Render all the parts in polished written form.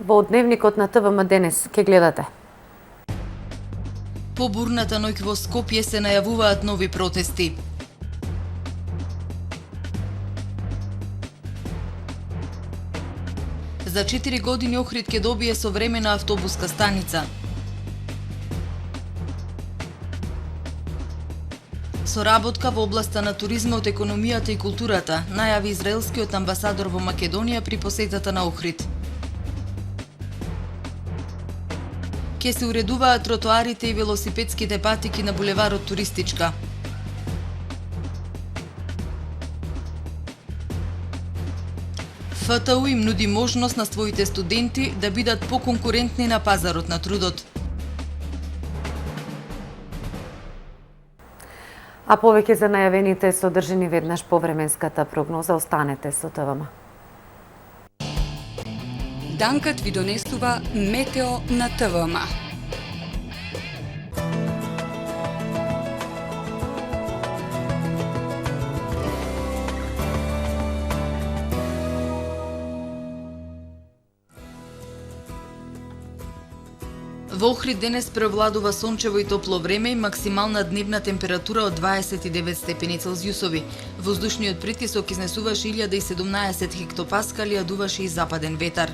Во дневникот на ТВМ денес ќе гледате. По бурната ноќ во Скопје се најавуваат нови протести. За 4 години Охрид ќе добие современа автобуска станица. Соработка во областа на туризмот, економијата и културата, најави израелскиот амбасадор во Македонија при посетата на Охрид. Ке се уредуваат тротоарите и велосипедските патики на булеварот Туристичка. ФТУ им нуди можност на своите студенти да бидат поконкурентни на пазарот на трудот. А повеќе за најавените содржини веднаш по временската прогноза, останете со ТВМ. Данкат ви донесува метео на ТВМ. Во Охрид денес превладува сончево и топло време и максимална дневна температура од 29 степени Целзиусови. Воздушниот притисок изнесуваше 1017 хектопаскали, а дуваше и западен ветар.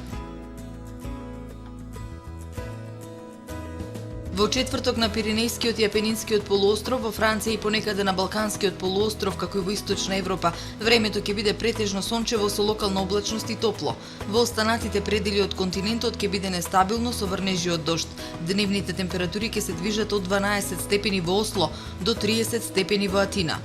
Во четврток на Пиренејскиот и Апенинскиот полуостров, во Франција и понекаде на Балканскиот полуостров, како и во Источна Европа, времето ќе биде претежно сончево со локална облачност и топло. Во останатите предели од континентот ќе биде нестабилно со врнежи од дожд. Дневните температури ќе се движат од 12 степени во Осло до 30 степени во Атина.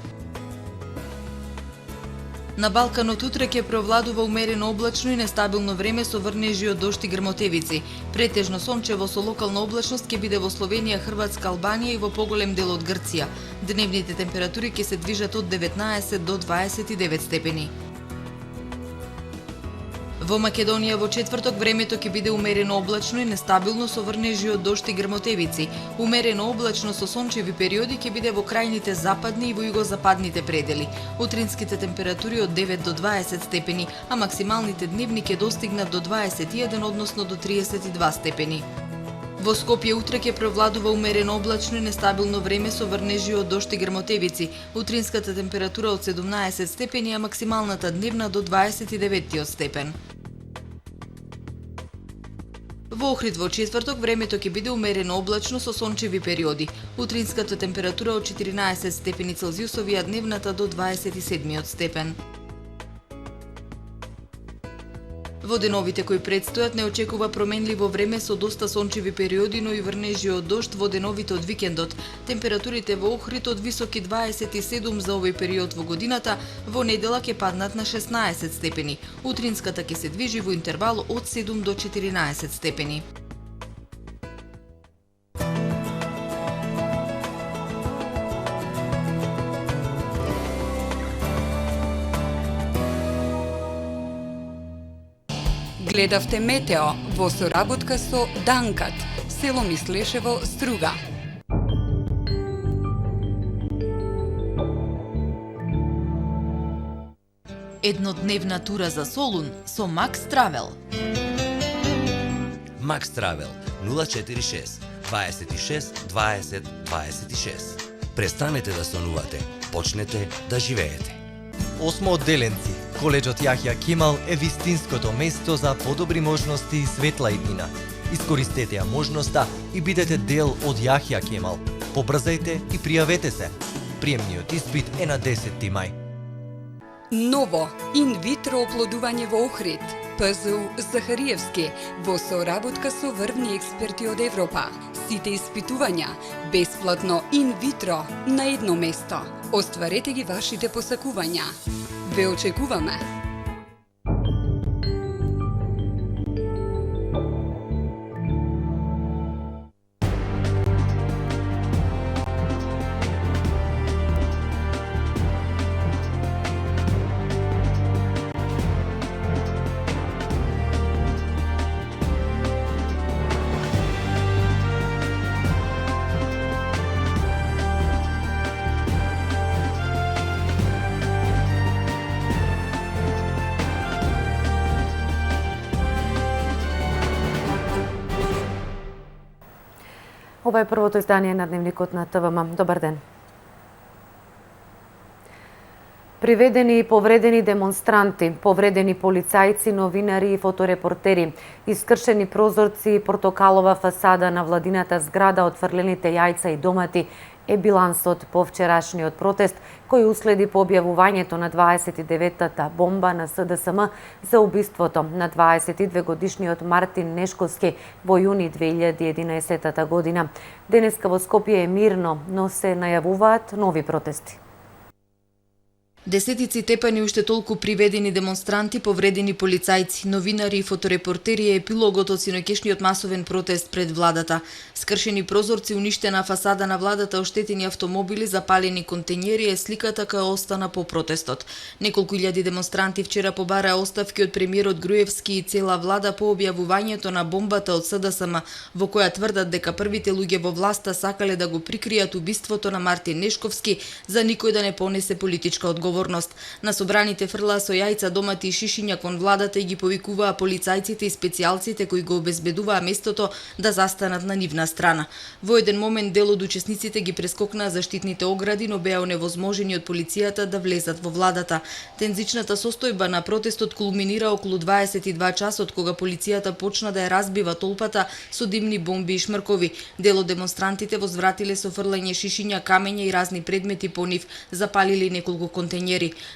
На Балканот утре ќе преовладува умерено облачно и нестабилно време со врнежи од дожд и грмотевици. Претежно сончево со локална облачност ќе биде во Словенија, Хрватска, Албанија и во поголем дел од Грција. Дневните температури ќе се движат од 19 до 29 степени. Во Македонија во четврток времето ќе биде умерено облачно и нестабилно со врнежи од дожд и грмотевици. Умерено облачно со сончеви периоди ќе биде во крајните западни и во југозападните предели. Утринските температури од 9 до 20 степени, а максималните дневни ќе достигнат до 21, односно до 32 степени. Во Скопје утре ќе превладува умерено облачно и нестабилно време со врнежи од дожд и грмотевици. Утринската температура од 17 степени, а максималната дневна до 29 степен. Во Охрид во четврток времето ќе биде умерено облачно со сончеви периоди. Утринската температура од 14 степени Целзиусови, а дневната до 27 степен. Во деновите кои предстојат не очекува променливо време со доста сончеви периоди, но и врнежи од дожд во деновите од викендот. Температурите во Охрид од високи 27 за овој период во годината, во недела ќе паднат на 16 степени. Утринската ќе се движи во интервал од 7 до 14 степени. Гледавте метео во соработка со Данкат, село Мислешево, Струга. Еднодневна тура за Солун со Макс Травел. Макс Травел 046 26 20 26. Престанете да сонувате, почнете да живеете. Осмо одделенци, коледжот Јахја Кемал е вистинското место за подобри можности и светла иднина. Искористете ја можноста и бидете дел од Јахја Кемал. Побрзајте и пријавете се. Приемниот испит е на 10 мај. Ново инвитро оплодување во Охрид. ПЗУ Захариевски во соработка со врвни експерти од Европа. Сите испитувања бесплатно инвитро на едно место. Остварете ги вашите посакувања. Ве очекуваме. Ова е првото издание на Дневникот на ТВМ. Добар ден. Приведени и повредени демонстранти, повредени полицајци, новинари и фоторепортери, искршени прозорци и портокалова фасада на владината зграда, отфрлените јајца и домати е билансот по вчерашниот протест кој уследи по објавувањето на 29-та бомба на СДСМ за убиството на 22-годишниот Мартин Нешковски во јуни 2011 година. Денеска во Скопје е мирно, но се најавуваат нови протести. Десетици тепани уште толку приведени демонстранти, повредени полицајци, новинари и фоторепортери е епилогот од синоќешниот масовен протест пред владата. Скршени прозорци, уништена фасада на владата, оштетени автомобили, запалени контењери е сликата која остана по протестот. Неколку илјади демонстранти вчера побараа оставки од премиерот Груевски и цела влада по објавувањето на бомбата од СДСМ, во која тврдат дека првите луѓе во власта сакале да го прикријат убиството на Мартин Нешковски за никој да не понесе политичка одговорност. На собраните фрлаа со јајца, домати и шишиња кон владата и ги повикуваа полицајците и специјалците кои го обезбедуваа местото да застанат на нивна страна. Во еден момент дел од учесниците ги прескокнаа заштитните огради, но беа оневозможени од полицијата да влезат во владата. Тензичната состојба на протестот кулминира околу 22 часот кога полицијата почна да ја разбива толпата со димни бомби и шмркови. Дел од демонстрантите возвратиле со фрлање шишиња, камења и разни предмети по нив, запалили неколку контењери.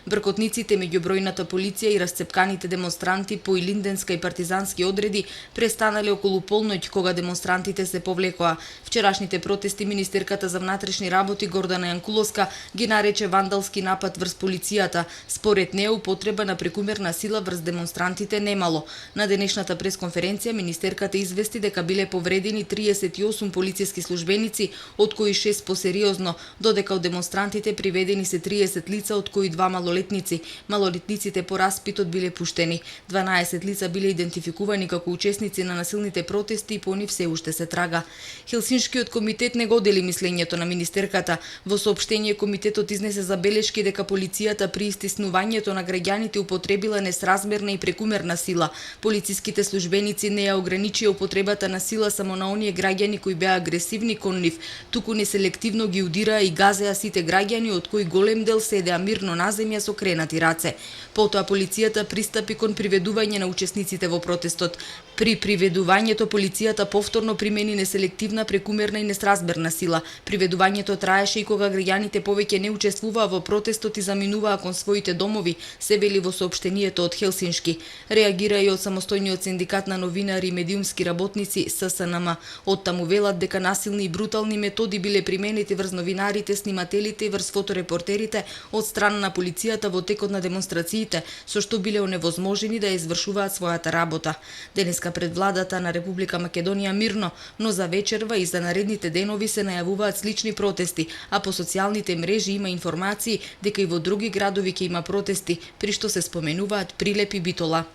Бркотниците меѓу бројната полиција и расцепканите демонстранти по илинденска и партизански одреди престанале околу полноќ кога демонстрантите се повлекоа. Вчерашните протести министерката за внатрешни работи Гордана Јанкуловска ги нарече вандалски напад врз полицијата. Според неа употреба на прекумерна сила врз демонстрантите немало. На денешната пресконференција министерката извести дека биле повредени 38 полициски службеници, од кои 6 посериозно, додека од демонстрантите приведени се 30 лица, од кои 2 малолетници. Малолетниците по распитот биле пуштени. 12 лица биле идентификувани како учесници на насилните протести и по нив се уште се трага. Хелсиншкиот комитет не го дели мислењето на министерката. Во соопштение комитетот изнесе забелешки дека полицијата при истиснувањето на граѓаните употребила несразмерна и прекумерна сила. Полициските службеници не ја ограничија употребата на сила само на оние граѓани кои беа агресивни кон нив, туку неселективно ги удираа и газеа сите граѓани, од кои голем дел седеа мирно на земја со кренати раце. Потоа полицијата пристапи кон приведување на учесниците во протестот. При приведувањето полицијата повторно примени неселективна, прекумерна и несразмерна сила. Приведувањето траеше и кога граѓаните повеќе не учествуваа во протестот и заминуваа кон своите домови, се вели во соопштението од Хелсиншки. Реагира и од самостојниот синдикат на новинари и медиумски работници ССНМ. Оттаму велат дека насилни и брутални методи биле применети врз новинарите, снимателите и врз фоторепортерите од страна на полицијата во текот на демонстрациите, со што биле оневозможени да ја извршуваат својата работа. Денеска пред владата на Република Македонија мирно, но за вечерва и за наредните денови се најавуваат слични протести, а по социјалните мрежи има информации дека и во други градови ќе има протести, при што се споменуваат Прилеп и Битола.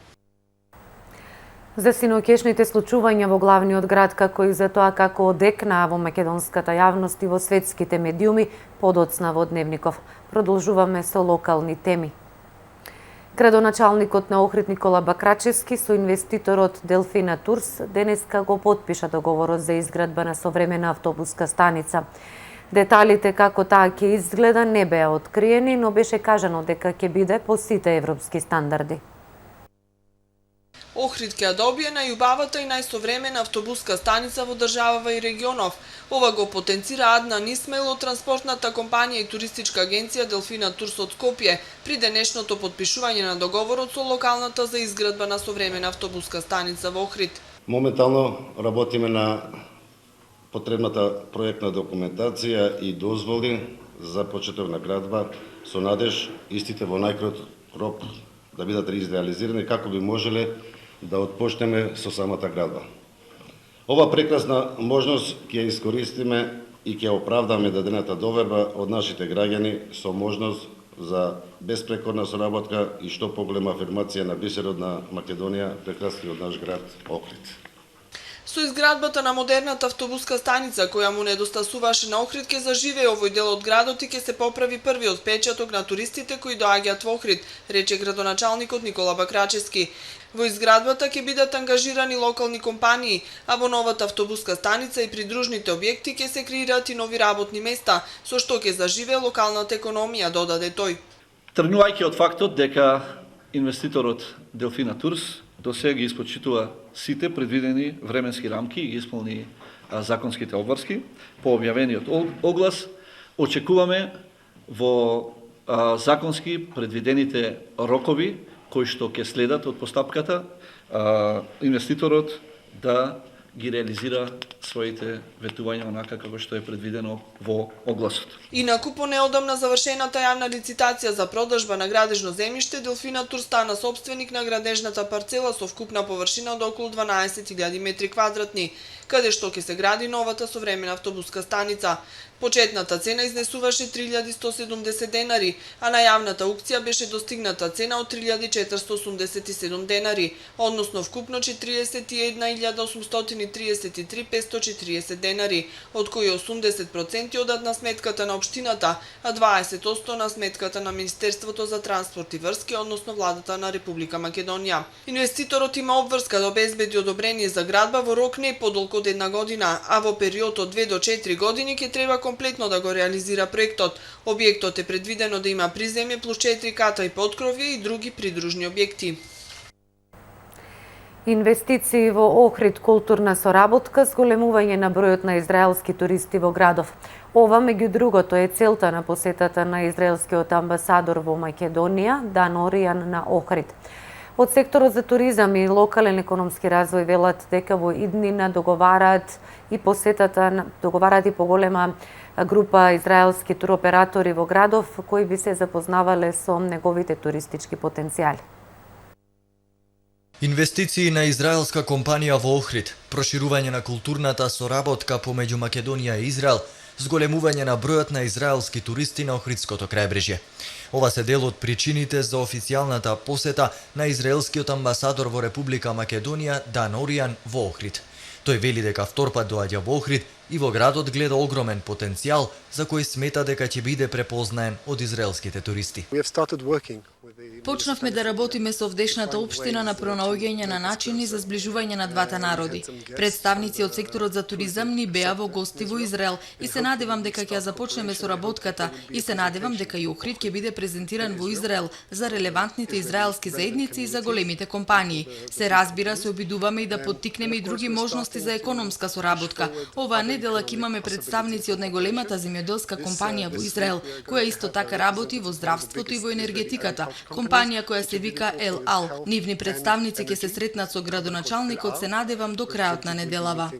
За синоќешните случувања во главниот град, како и за тоа како одекнаа во македонската јавност и во светските медиуми, подоцна во Дневников. Продолжуваме со локални теми. Градоначалникот на Охрид Никола Бакрачевски со инвеститорот Делфина Турс денеска го потпиша договорот за изградба на современа автобуска станица. Деталите како таа ќе изгледа не беа откриени, но беше кажано дека ќе биде по сите европски стандарди. Охрид ќе добие најубавата и најсовремена автобуска станица во државава и регионов. Ова го потенцира Аднан Исмаил од транспортната компанија и туристичка агенција Делфина Турс од Скопје при денешното потпишување на договорот со локалната за изградба на современа автобуска станица во Охрид. Моментално работиме на потребната проектна документација и дозволи за почеток на градба со надеж истите во најкраток рок да бидат реализирани како би можеле да отпочнеме со самата градба. Ова прекрасна можност ќе искористиме и ќе оправдаме дадената доверба од нашите граѓани со можност за безпрекорна соработка и што поголема афирмација на бисерот на Македонија, прекрасниот наш град Охрид. Со изградбата на модерната автобуска станица, која му недостасуваше на Охрид, ке заживее овој дел од градот и ке се поправи првиот печаток на туристите кои доаѓаат во Охрид, рече градоначалникот Никола Бакрачевски. Во изградбата ќе бидат ангажирани локални компании, а во новата автобуска станица и придружните објекти ќе се креираат и нови работни места, со што ќе заживее локалната економија, додаде тој. Тргнувајќи од фактот дека инвеститорот Делфина Турс до сега ги испочитува сите предвидени временски рамки и исполни законските обврски по објавениот оглас, очекуваме во законски предвидените рокови кои што ќе следат од постапката, инвеститорот да ги реализира своите ветувања онака како што е предвидено во огласот. Инаку по неодамна завршената јавна лицитација за продажба на градежно земјиште, Делфина Турс стана собственик на градежната парцела со вкупна површина од околу 12.000 метри квадратни, каде што ќе се гради новата современа автобуска станица. Почетната цена изнесуваше 3.170 денари, а на јавната аукција беше достигната цена од 3.487 денари, односно вкупно 41.833.540 денари, од кои 80% одат на сметката на општината, а 20% на сметката на Министерството за транспорт и врски, односно владата на Република Македонија. Инвеститорот има обврска да обезбеди одобрение за градба во рок не подолг од 1 година, а во период од 2 до 4 години ќе треба комплетно да го реализира проектот. Објектот е предвидено да има приземје плюс 4 ката и поткровје и други придружни објекти. Инвестиции во Охрид, културна соработка, зголемување на бројот на израелски туристи во градов. Ова, меѓу другото, е целта на посетата на израелскиот амбасадор во Македонија, Dan Orian, на Охрид. Од секторот за туризам и локален економски развој велат дека во иднина договараат и поголема група израелски туроператори во градов кои би се запознавале со неговите туристички потенцијали. Инвестиции на израелска компанија во Охрид, проширување на културната соработка помеѓу Македонија и Израел, зголемување на бројот на израелски туристи на Охридското крајбрежје. Ова се дел од причините за официјалната посета на израелскиот амбасадор во Република Македонија Dan Orian во Охрид. Тој вели дека втор пат доаѓа во Охрид и во градот гледа огромен потенцијал за кој смета дека ќе биде препознаен од израелските туристи. Почнавме да работиме со овдешната општина на пронаоѓање на начини за зближување на двата народи. Представници од секторот за туризам ни беа во гости во Израел и се надевам дека ќе започнеме соработката и се надевам дека и Охрид ќе биде презентиран во Израел за релевантните израелски заедници и за големите компании. Се разбира, се обидуваме и да поттикнеме и други можности за економска соработка. Оваа неделя ќе имаме представници од најголемата земјоделска компанија во Израел, која исто така работи во здравството и во енергетиката, компанија која се вика El Al. Нивни представници ќе се сретнат со градоначалникот, се надевам, до крајот на неделава.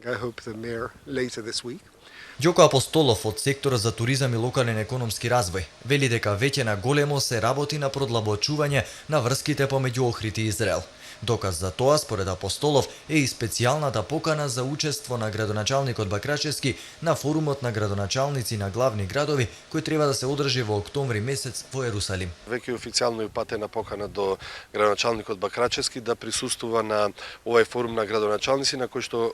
Ѓоко Апостолов од секторот за туризам и локален економски развој вели дека веќе на големо се работи на продлабочување на врските помеѓу Охрид и Израел. Доказ за тоа, според Апостолов, е и специјалната покана за учество на градоначалникот Бакрачевски на форумот на градоначалници на главни градови, кој треба да се одржи во октомври месец во Ерусалим. Веќе официјално е упатена покана до градоначалникот Бакрачевски да присуствува на овој форум на градоначалници, на кој што,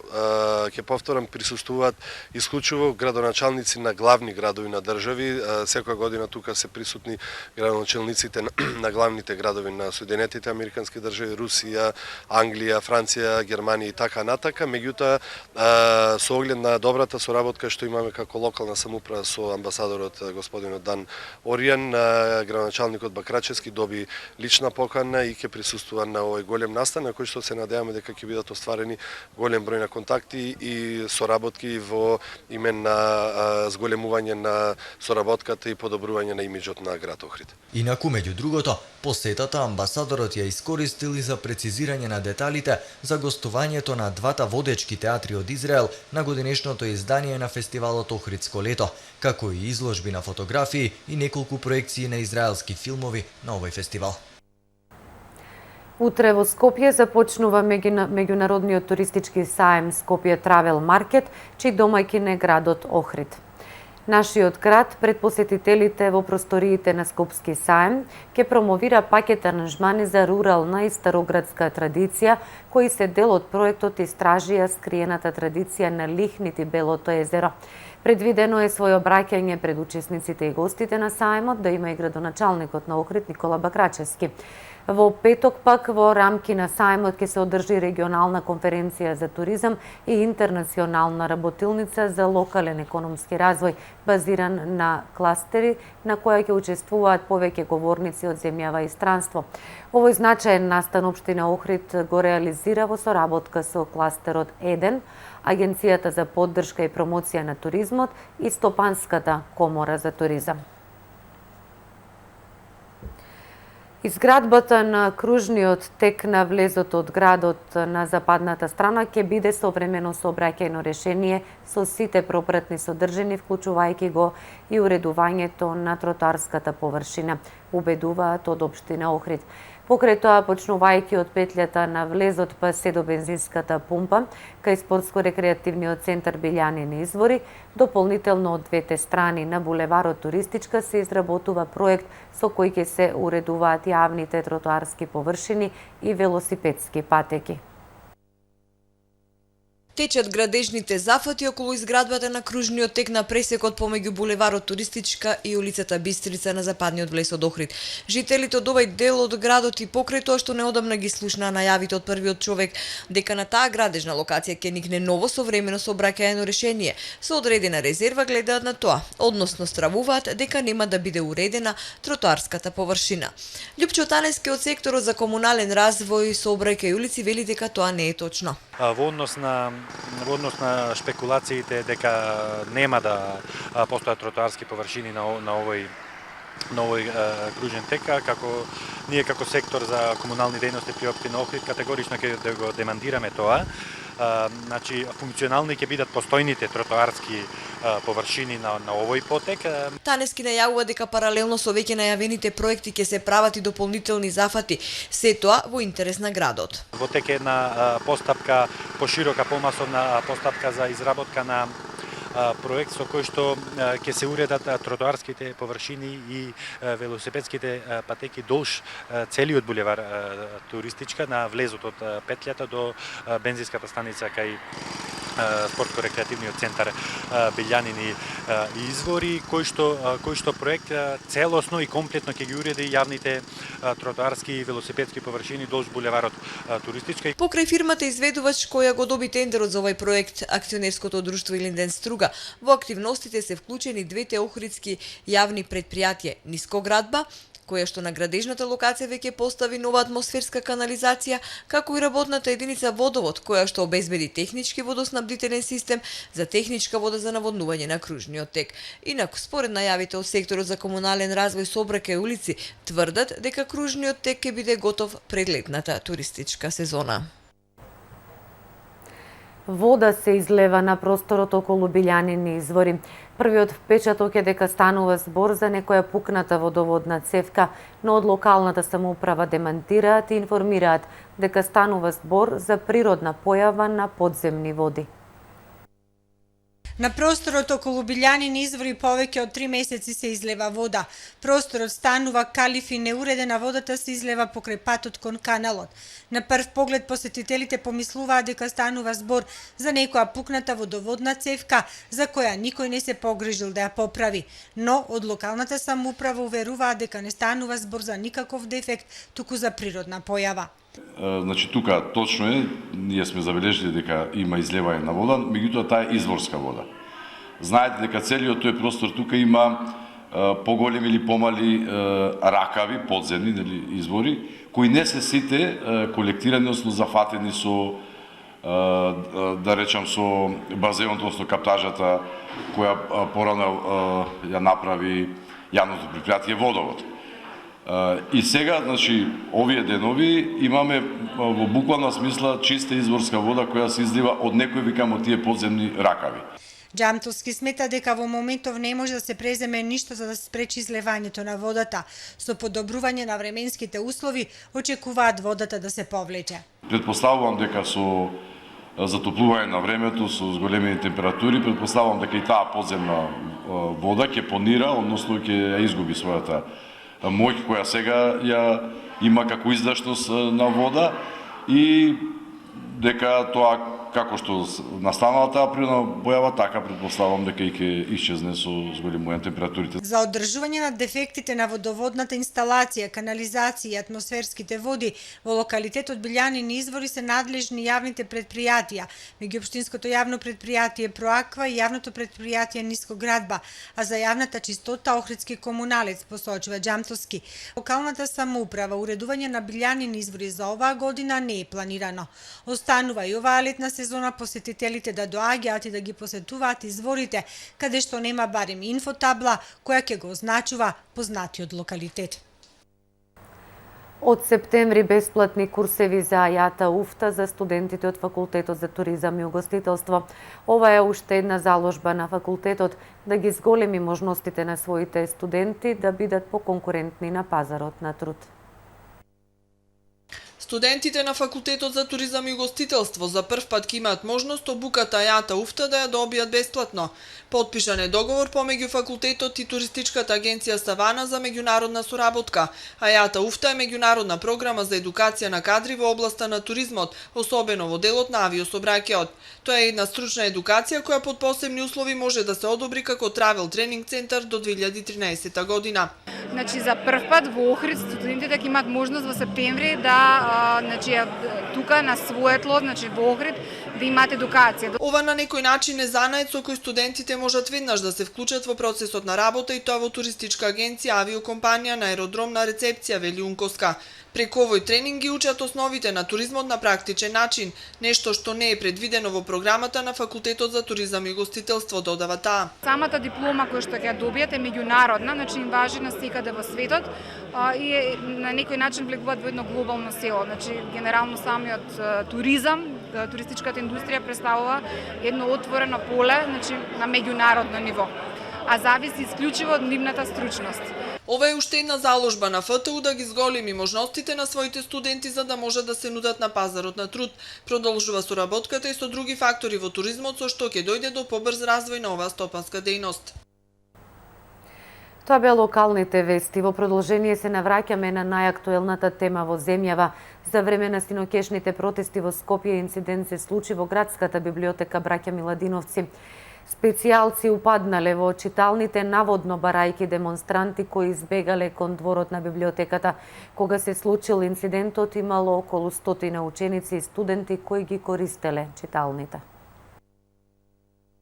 ќе повторам, присуствуваат исклучиво градоначалници на главни градови на држави. Секоја година тука се присутни градоначалниците на главните градови на Соединетите Американски држави, Русија, Англија, Франција, Германија и така натака. Меѓутоа, со оглед на добрата соработка што имаме како локална самоуправа со амбасадорот господинот Dan Orian, градоначалникот Бакрачевски доби лична покана и ќе присуствува на овој голем настан, на кој што се надеваме дека ќе бидат остварени голем број на контакти и соработки во име на зголемување на соработката и подобрување на имиџот на град Охрид. Инаку, меѓу другото, посетата амбасадорот ја искористил и за прецизирање на деталите за гостувањето на двата водечки театри од Израел на годинешното издание на фестивалот Охридско лето, како и изложби на фотографии и неколку проекции на израелски филмови на овој фестивал. Утре во Скопје започнува меѓународниот туристички саем Скопје Travel Market, чиј домаќин е градот Охрид. Нашиот град пред посетителите во просториите на Скопски саем ќе промовира пакет аранжмани за рурална и староградска традиција, кои се дел од проектот Истражија скриената традиција на Лихнит и Белото езеро. Предвидено е своје обраќање пред учесниците и гостите на саемот да има и градоначалникот на Охрид Никола Бакрачевски. Во петок пак во рамки на саемот ќе се одржи регионална конференција за туризам и интернационална работилница за локален економски развој, базиран на кластери на која ќе учествуваат повеќе говорници од земјава и странство. Овој значаен настан општина Охрид го реализира во соработка со кластерот 1, Агенцијата за поддршка и промоција на туризмот и Стопанската комора за туризам. Изградбата на кружниот тек на влезот од градот на западната страна ќе биде современо сообраќајно решение со сите пропратни содржини, вклучувајќи го и уредувањето на тротоарската површина, убедуваат од општина Охрид. Покрај тоа, почнувајќи од петлјата на влезот па се до бензинската пумпа, кај спортско-рекреативниот центар Билјанини извори, дополнително од двете страни на булеварот Туристичка се изработува проект со кој ќе се уредуваат јавните тротоарски површини и велосипедски патеки. Течат градежните зафати околу изградбата на кружниот тек на пресекот помеѓу булеварот Туристичка и улицата Бистрица на западниот влез од Охрид. Жителите од овој дел од градот и покрај тоа што неодамна ги слушнаа најавите од првиот човек дека на таа градежна локација ќе никне ново современо сообраќајно решение со одредена резерва, гледаат на тоа, односно стравуваат дека нема да биде уредена тротоарската површина. Љупчо Танески од секторот за комунален развој, сообраќај и улици вели дека тоа не е точно. Во однос на шпекулациите дека нема да постојат тротоарски површини на овој кружен тек, како ние како сектор за комунални дејности при општина Охрид категорично ќе да го демантираме тоа. Значи, функционални ќе бидат постојните тротоарски површини на овој потек. Танески најавува дека паралелно со веќе најавените проекти ќе се прават и дополнителни зафати, се тоа во интерес на градот. Во тек е една постапка, поширока, помасовна постапка за изработка на проект со кој што ќе се уредат тротоарските површини и велосипедските патеки долж целиот булевар Туристичка на влезот од петлјата до бензинската станица кај спортско-рекреативниот центар Билјанини извори, кој што проект целосно и комплетно ќе ги уреди јавните тротоарски и велосипедски површини долж булеварот Туристичка. Покрај фирмата изведувач која го доби тендерот за овој проект, акционерското друштво Илинден Струга, во активностите се вклучени двете охридски јавни предпријатија Нискоградба, која што на градежната локација веќе постави нова атмосферска канализација, како и работната единица Водовод, која што обезбеди технички водоснабдителен систем за техничка вода за наводнување на кружниот тек. Инаку, според најавите од секторот за комунален развој, сообраќај и улици, тврдат дека кружниот тек ќе биде готов пред летната туристичка сезона. Вода се излева на просторот околу Билјанини извори. Првиот впечаток е дека станува збор за некоја пукната водоводна цевка, но од локалната самоуправа демантираат и информираат дека станува збор за природна појава на подземни води. На просторот околу Билјанини извори повеќе од 3 месеци се излева вода. Просторот станува калиф и неуредена, водата се излева покрај патот кон каналот. На прв поглед посетителите помислуваат дека станува збор за некоја пукната водоводна цевка за која никој не се погрижил да ја поправи, но од локалната самоуправа уверуваат дека не станува збор за никаков дефект, туку за природна појава. Значи тука точно е, ние сме забележили дека има излевање на вода, меѓутоа таа е изворска вода. Знаете дека целиот тој простор тука има поголеми или помали ракави, подземни извори, кои не се сите колектирани, односно зафатени со, да речам, со базенот, односно каптажата која порано ја направи јавното предпријатие Водовод. И сега, значи, овие денови имаме во буквална смисла чиста изворска вода која се излива од некој, викамо, тие подземни ракави. Џамтовски смета дека во моментов не може да се преземе ништо за да се спречи излевањето на водата. Со подобрување на временските услови очекуваат водата да се повлече. Предпоставувам дека со затоплување на времето, со зголемени температури, предпоставувам дека и таа подземна вода ќе понира, односно ќе ја изгуби својата моќ која сега ја има како издашност на вода и дека тоа како што настанала таа природна појава, така претпоставувам дека и ќе исчезне со зголемување температурите. За одржување на дефектите на водоводната инсталација, канализација и атмосферските води во локалитетот Билјанин извори се надлежни јавните предпријатија, меѓуопштинското јавно предпријатие Проаква и јавното предпријатие Нискоградба, а за јавната чистота Охридски комуналец, посочува Џамтовски. Локалната самоуправа уредување на Билјанин извори за оваа година не е планирано. Останува и оваа летна сезона посетителите да доаѓаат и да ги посетуваат изворите, каде што нема барем инфотабла која ќе го означува познатиот локалитет. Од септември бесплатни курсеви за Ајата Уфта за студентите од Факултетот за туризам и угостителство. Ова е уште една заложба на факултетот да ги зголеми можностите на своите студенти да бидат поконкурентни на пазарот на труд. Студентите на Факултетот за туризам и угостителство за прв пат ќе имаат можност обуката Ајата Уфта да ја добијат бесплатно. Подпишан е договор помеѓу факултетот и туристичката агенција Савана за меѓународна соработка. Ајата Уфта е меѓународна програма за едукација на кадри во областа на туризмот, особено во делот на авиособраќајот. Тоа е една стручна едукација која под посебни услови може да се одобри како травел тренинг центар до 2013 година. Значи за прв пат во Охрид студентите ќе имаат можност во септември да тука на своје тло, значи во Охрид, да имаат едукација. Ова на некој начин е занает со кој студентите можат веднаш да се вклучат во процесот на работа и тоа во туристичка агенција, авиокомпанија, на аеродромна рецепција, вели Унковска. Преку овој тренинг ги учат основите на туризмот на практичен начин, нешто што не е предвидено во програмата на Факултетот за туризам и угостителство, додава таа. Самата диплома која што ќе ја добиете е меѓународна, значи им важи навсекаде во светот и на некој начин влегуваат во едно глобално село. Значи генерално самиот туризам, туристичката индустрија представува едно отворено поле, значи на меѓународно ниво, а зависи исклучиво од нивната стручност. Ова е уште една заложба на ФТУ да ги зголеми можностите на своите студенти за да можат да се нудат на пазарот на труд. Продолжува соработката и со други фактори во туризмот, со што ќе дојде до побрз развој на оваа стопанска дејност. Тоа беа локалните вести. Во продолжение се навраќаме на најактуелната тема во земјава. За време на синокешните протести во Скопје инцидент се случи во градската библиотека Браќа Миладиновци. Специјалци упаднале во читалните наводно барајки демонстранти кои избегале кон дворот на библиотеката. Кога се случил инцидентот, имало околу 100 ученици и студенти кои ги користеле читалните.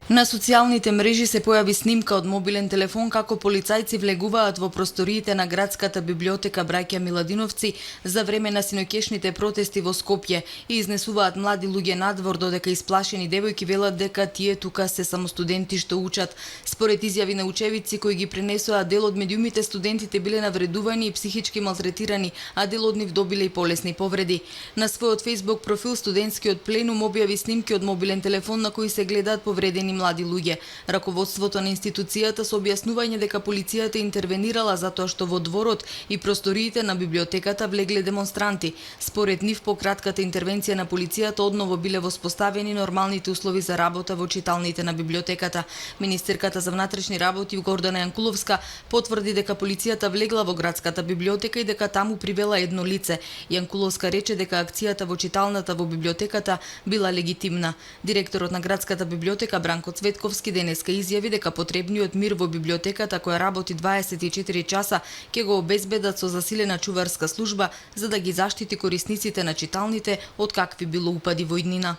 На социјалните мрежи се појави снимка од мобилен телефон како полицајци влегуваат во просториите на градската библиотека Браќа Миладиновци за време на синокешните протести во Скопје и изнесуваат млади луѓе надвор, додека исплашени девојки велат дека тие тука се само студенти што учат. Според изјави на учевици кои ги пренесоа, дел од медиумите студентите биле навредувани и психички малтретирани, а дел од нив добиле и полесни повреди. На својот Facebook профил студентскиот пленум објави снимки од мобилен телефон на кои се гледаат повредени млади луѓе. Раководството на институцијата со објаснување дека полицијата интервенирала затоа што во дворот и просториите на библиотеката влегле демонстранти. Според нив, по кратката интервенција на полицијата одново биле воспоставени нормалните услови за работа во читалните на библиотеката. Министерката за внатрешни работи Гордана Јанкуловска потврди дека полицијата влегла во градската библиотека и дека таму привела едно лице. Јанкуловска рече дека акцијата во читалната во библиотеката била легитимна. Директорот на градската библиотека Бранко Цветковски денеска изјави дека потребниот мир во библиотеката која работи 24 часа ќе го обезбедат со засилена чуварска служба за да ги заштити корисниците на читалните од какви било упади во иднина.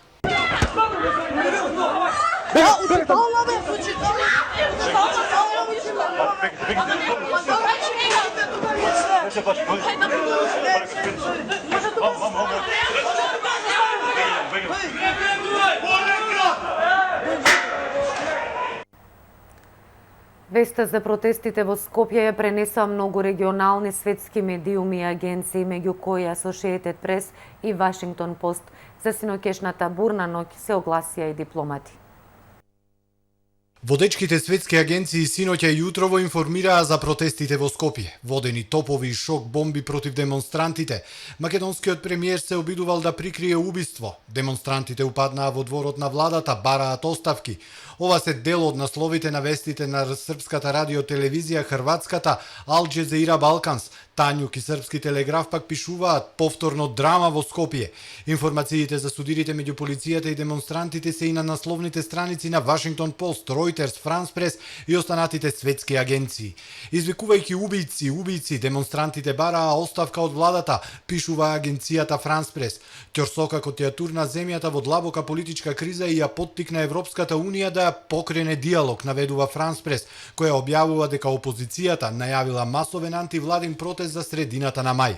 Веста за протестите во Скопје ја пренесоа многу регионални светски медиуми и агенции, меѓу кои Associated Press и Washington Post. За синокешната бурна ноќ се огласија и дипломати. Водечките светски агенции синоќа и утрово информираа за протестите во Скопје. Водени топови и шок бомби против демонстрантите. Македонскиот премиер се обидувал да прикрие убиство. Демонстрантите упаднаа во дворот на владата, бараат оставки. Ова се дел од насловите на вестите на српската радиотелевизија Хрватската Ал Джезеира Балканс. Тањук и Српски телеграф пак пишуваат повторно драма во Скопје. Информациите за судирите меѓу полицијата и демонстрантите се и на насловните страници на Вашингтон Пост, Reuters, France Press и останатите светски агенции. Извикувајќи убијци, демонстрантите бараа оставка од владата, пишува агенцијата France Press. Ќорсокакот ја турна земјата во длабока политичка криза и ја поттикна Европската унија да ја покрене диалог, наведува France Press, која објавува дека опозицијата најавила масовен антивладин протест за средината на мај.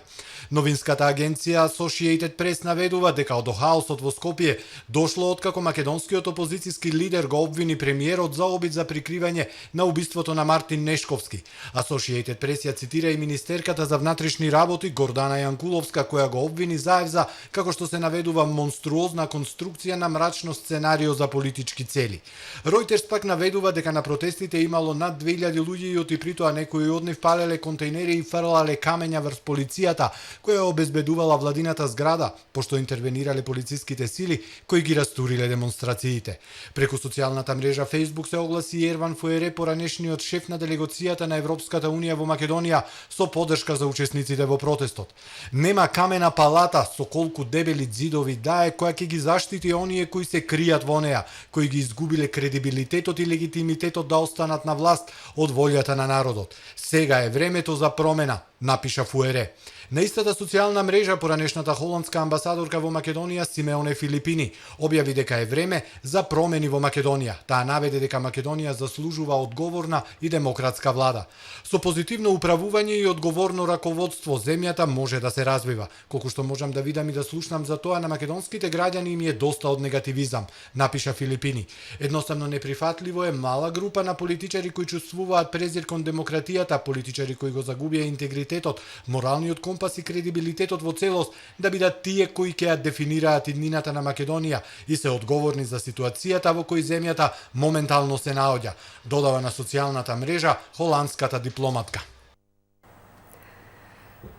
Новинската агенција Associated Press наведува дека од хаосот во Скопје дошло откако македонскиот опозицијски лидер го обвини премиерот за обид за прикривање на убиството на Мартин Нешковски. Associated Press ја цитира и министерката за внатрешни работи Гордана Јанкуловска, која го обвини заевза, како што се наведува, монструозна конструкција на мрачно сценарио за политички цели. Reuters пак наведува дека на протестите имало над 2000 луѓе и при тоа некои од нив палеле контејнери и фрлале камења врз полицијата, која обезбедувала владината зграда, пошто интервенирале полициските сили кои ги растуриле демонстрациите. Преку социјалната мрежа Facebook се огласи Ерван Фуере, поранешниот шеф на делегацијата на Европската унија во Македонија, со поддршка за учесниците во протестот. Нема камена палата со колку дебели зидови дае која ќе ги заштити оние кои се кријат во неа, кои ги изгубиле кредибилитетот и легитимитетот да останат на власт од волјата на народот. Сега е времето за промена, напиша Фуере. На истата социјална мрежа поранешната холандска амбасадорка во Македонија Симеоне Филипини објави дека е време за промени во Македонија. Таа наведе дека Македонија заслужува одговорна и демократска влада. Со позитивно управување и одговорно раководство земјата може да се развива. Колку што можам да видам и да слушнам за тоа, на македонските граѓани им е доста од негативизам, напиша Филипини. Едноставно неприфатливо е мала група на политичари кои чувствуваат презир кон демократијата, политичари кои го загубија интегритетот, моралниот компас и кредибилитетот во целост, да бидат тие кои ќе ја дефинираат иднината на Македонија и се одговорни за ситуацијата во кој земјата моментално се наоѓа, додава на социјалната мрежа холандската дипломатка.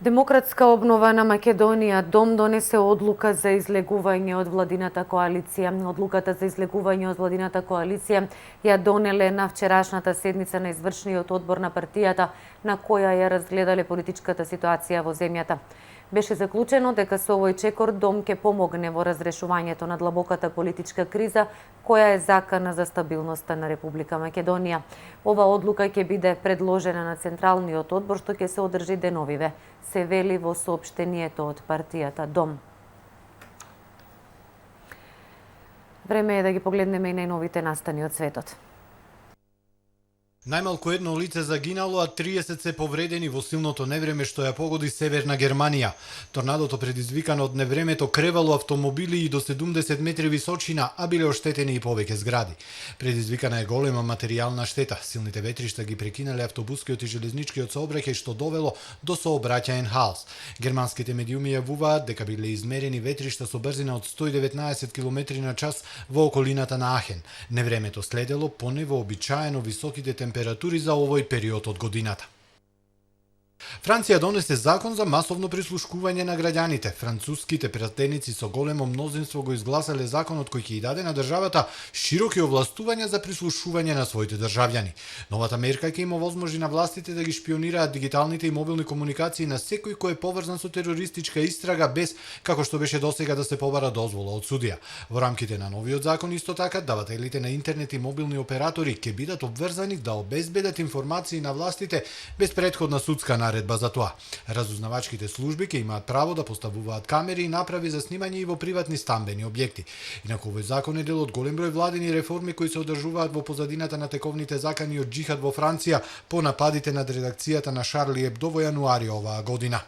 Демократска обнова на Македонија Дом донесе одлука за излегување од владината коалиција. Одлуката за излегување од владината коалиција ја донеле на вчерашната седница на извршниот одбор на партијата, на која ја разгледале политичката ситуација во земјата. Беше заклучено дека со овој чекор Дом ќе помогне во разрешувањето на длабоката политичка криза која е закана за стабилноста на Република Македонија. Ова одлука ќе биде предложена на Централниот одбор што ќе се одржи деновиве, се вели во соопштението од партијата Дом. Време е да ги погледнеме и најновите настани од светот. Најмалку едно лице загинало, а 30 се повредени во силното невреме што ја погоди северна Германија. Торнадото предизвикано од невремето кревало автомобили и до 70 метри височина, а биле оштетени и повеќе згради. Предизвикана е голема материјална штета. Силните ветришта ги прекинале автобускиот и железничкиот сообраќај што довело до сообраќаен хаос. Германските медиуми јавуваат дека биле измерени ветришта со брзина од 119 км на час во околината на Ахен. Невремето следело по невообичаено високите температури за овој период од годината. Франција донесе закон за масовно прислушкување на граѓаните. Француските пратеници со големо мнозинство го изгласале законот кој ќе ја даде на државата широки овластувања за прислушување на своите државјани. Новата мерка ќе им овозможи на властите да ги шпионираат дигиталните и мобилни комуникации на секој кој е поврзан со терористичка истрага без, како што беше досега, да се побара дозвола од судија. Во рамките на новиот закон исто така давателите на интернет и мобилни оператори ќе бидат обврзани да обезбедат информации на властите без претходна судска наредба за тоа. Разузнавачките служби ќе имаат право да поставуваат камери и направи за снимање и во приватни стамбени објекти. Инаку овој закон е дел од голем број владини реформи кои се одржуваат во позадината на тековните закани од џихад во Франција по нападите над редакцијата на Шарли Ебдо во јануари оваа година.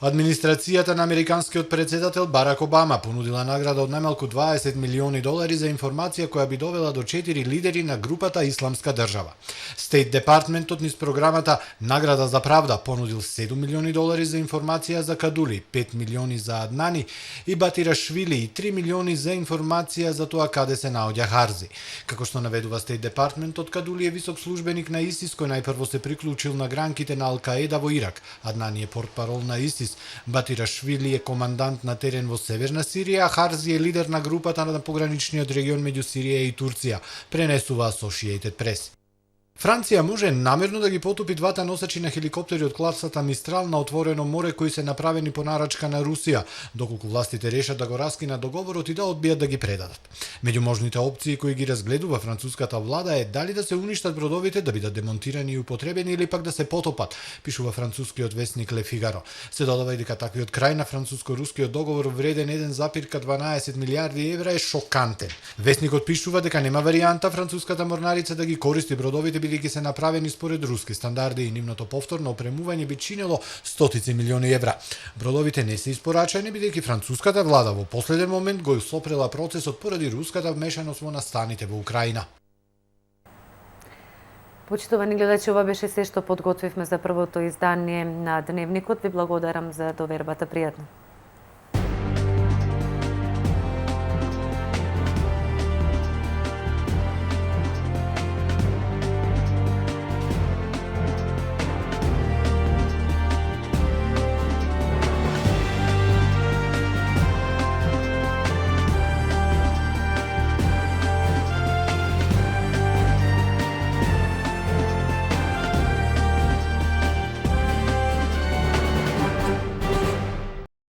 Администрацијата на американскиот председател Барак Обама понудила награда од најмалку $20 милиони за информација која би довела до 4 лидери на групата Исламска држава. Стейт департментот низ програмата Награда за правда понудил $7 милиони за информација за Кадули, 5 милиони за Аднани и Батирашвили и 3 милиони за информација за тоа каде се наоѓа Харзи. Како што наведува Стейт департментот, Кадули е висок службеник на ИСИС кој најпрво се приклучил на гранките на Ал-Каеда во Ирак. Аднани е портпарол на ИСИС. Батирашвили е командант на терен во Северна Сирија, а Харзи е лидер на групата на пограничниот регион меѓу Сирија и Турција, пренесува Associated Press. Франција може намерно да ги потопи двата носачи на хеликоптери од класата Мистрал на отворено море кои се направени по нарачка на Русија, доколку властите решат да го раскинат договорот и да одбијат да ги предадат. Меѓу можните опции кои ги разгледува француската влада е дали да се уништат бродовите, да бидат демонтирани и употребени или пак да се потопат, пишува францускиот весник Le Figaro. Се додава и дека таквиот крај на француско-рускиот договор вреден 1,12 милиарди евра е шокантен. Весникот пишува дека нема варијанта француската морнарица да ги користи бродовите бидејќи се направени според руски стандарди и нивното повторно опремување би чинело стотици милиони евра. Бродовите не се испорачани бидејќи француската влада во последен момент го усопрела процесот поради руската вмешаност во настаните во Украина. Почитувани гледачи, ова беше се што подготвивме за првото издание на Дневникот. Ви благодарам за довербата. Пријатно.